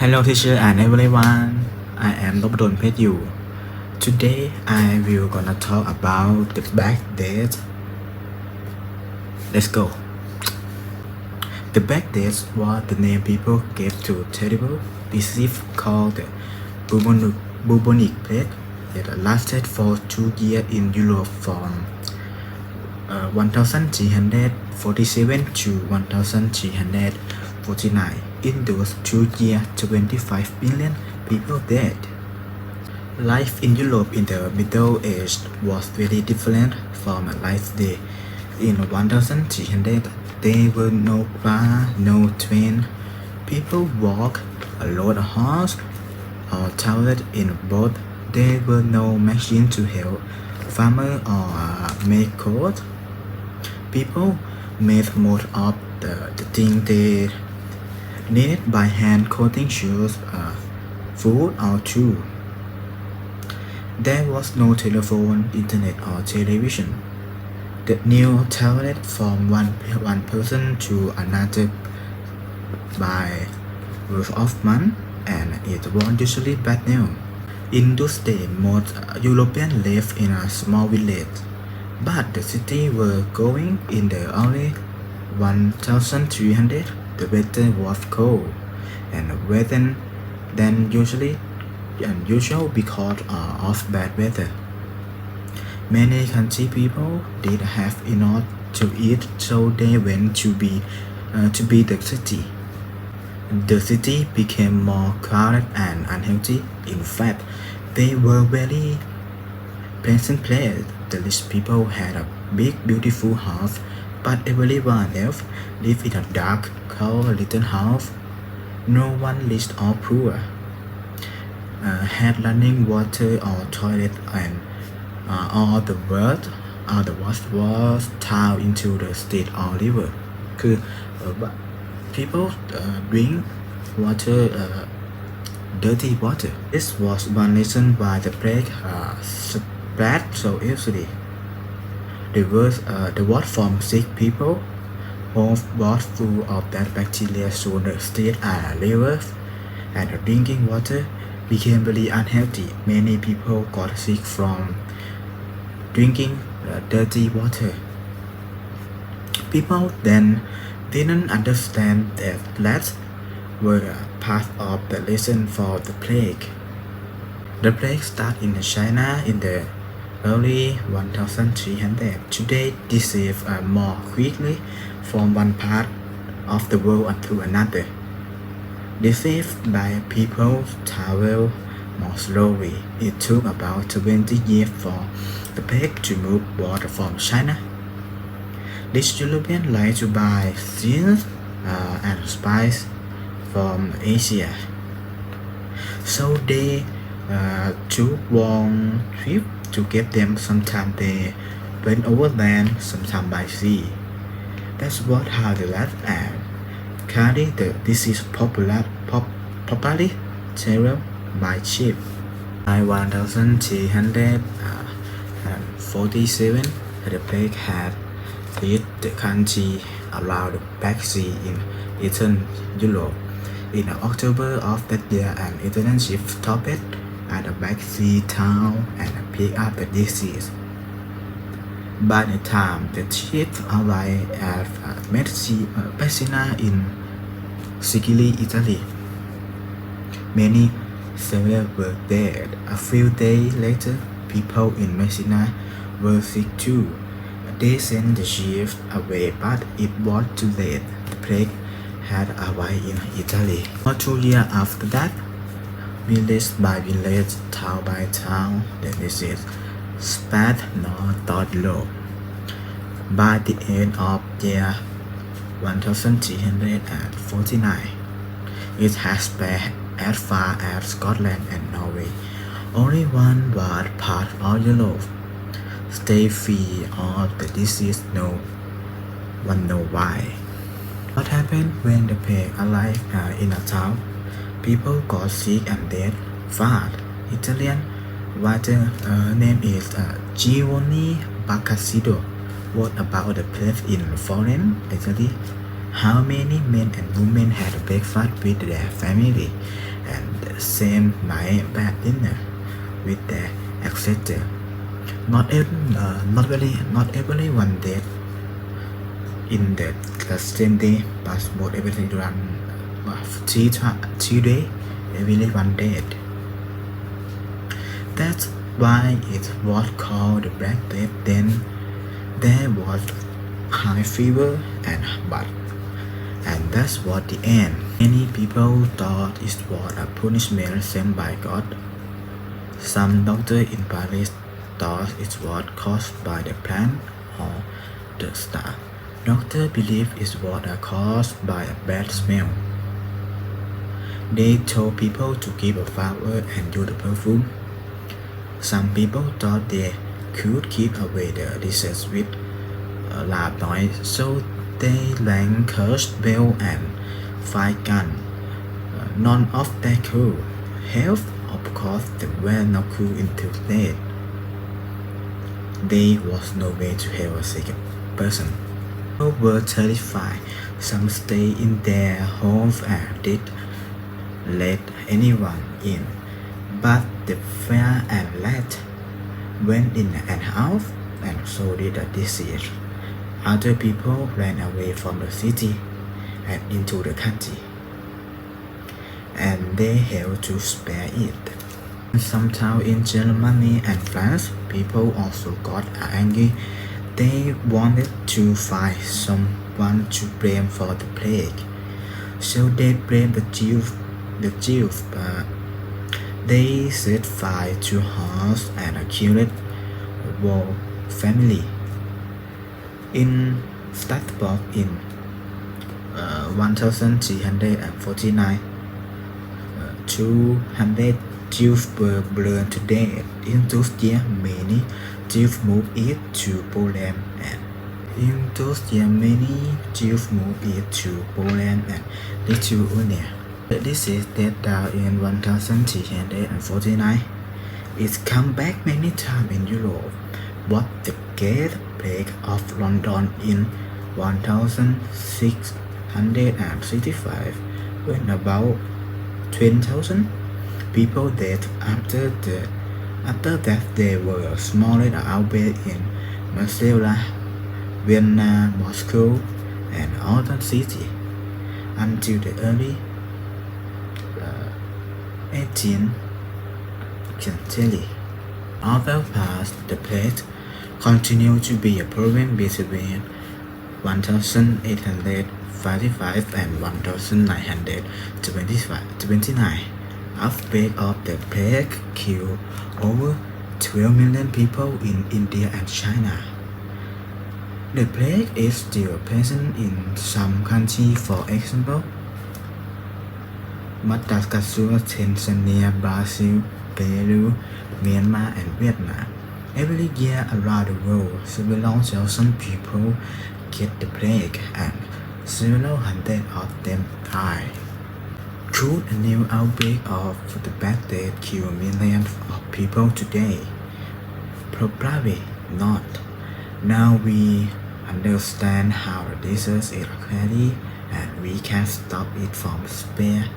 Hello teacher and everyone, I am Nobodon Petyu. Today I will gonna talk about the back dates. Let's go. The back dates was the name people gave to terrible disease called the bubonic plague. It lasted for 2 years in Europe from 1347 to 1349. In those 2 years, 25 million people died. Life in Europe in the Middle Ages was very different from life today. In 1300, there were no car, no train. People walked, rode a horse, or traveled in a boat. There were no machine to help farmers or make clothes. People made most of the things they needed by hand, clothing, shoes, food, or tools. There was no telephone, internet, or television. The news traveled from one person to another by word of mouth, and it was usually bad news. In those days, most Europeans lived in a small village, but the city were growing in the early 1300. The weather was cold and wetter than usual because of bad weather. Many country people did have enough to eat, so they went to be the city. The city became more crowded and unhealthy. In fact, they were very pleasant place. The rich people had a big, beautiful house, but everyone else lived in a dark, cold little house. No one rich or poor had running water or toilet, and all the water was thrown into the street or river. คือ people drink water, dirty water. This was one reason why the plague spread so easily. The word from sick people home was full of bad bacteria, so the street and rivers and drinking water became very unhealthy. Many people got sick from drinking dirty water. People then didn't understand that rats were part of the reason for the plague. The plague started in China in the early 1300. Today, disease more quickly from one part of the world to another. Disease by people travel more slowly. It took about 20 years for the plague to move water from China. These Europeans like to buy seeds and spice from Asia, so they took long trips to get them. Sometimes they went overland, sometimes by sea. That's what how the rats and carry the disease properly travel by ship. By 1347, the plague had hit the country around the Black Sea in Eastern Europe. In October of that year, an Italian ship stopped at a Black Sea town and picked up the disease. By the time the ship arrived at Messina in Sicily, Italy, many sailors were dead. A few days later, people in Messina were sick too. They sent the ship away, but it was too late. The plague had arrived in Italy. For 2 years after that, village by village, town by town, the disease spread north Europe. By the end of year 1349, it has spread as far as Scotland and Norway. Only one was part of Europe stay free of the disease. No one knows why. What happened when the plague arrived in a town? People got sick and dead fast. Italian writer name is Giovanni Boccaccio wrote about the plague in Florence, Italy. How many men and women had breakfast with their family? same night bad dinner with their ancestor. Not everyone dead in the same day, but most everyone three day, everyone dead. That's why it was called the Black Death. Then there was high fever and that was the end. Many people thought it was a punishment sent by God. Some doctors in Paris thought it was caused by the plant or the star. Doctors believed it was caused by a bad smell. They told people to keep a flower and use the perfume. Some people thought they could keep away the disease with a loud noise, so they rang church bell and fired gun. None of that could help, of course. They were not cool until dead. There was no way to help a sick person. People were terrified. Some stayed in their homes and did let anyone in, but the fear and let went in and out, and so did the disease. Other people ran away from the city and into the country, and they helped to spare it. In some towns in Germany and France, people also got angry. They wanted to find someone to blame for the plague, so they blamed the Jews, but they set fire to house and killed the whole family. In Strasbourg in 1349, 200 Jews were burned to death. In those years, many Jews moved east to Poland and Lithuania. This is dead down in 1349. It's come back many times in Europe. What the Great Plague of London in 1665, when about 20,000 people died. After that, there were smaller outbreaks in Marseille, Vienna, Moscow, and other cities until the early 18th century. Although past the plague continued to be a problem between 1855 and 1929. Outbreak of the plague killed over 12 million people in India and China. The plague is still present in some countries, for example, Madagascar, Tanzania, Brazil, Peru, Myanmar, and Vietnam. Every year around the world, several thousand people get the plague and several hundred of them die. Could a new outbreak of the Black Death kill millions of people today? Probably not. Now we understand how the disease is occurring and we can stop it from spread.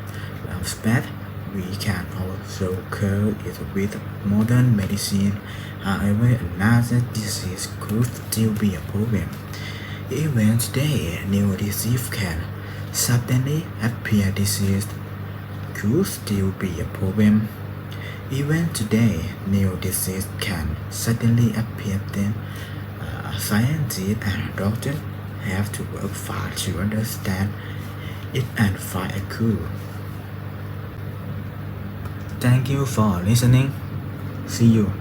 We can also cure it with modern medicine. However, another disease could still be a problem. Even today, new disease can suddenly appear. Disease could still be a problem. Even today, new disease can suddenly appear. Then, scientists and doctors have to work hard to understand it and find a cure. Thank you for listening. See you.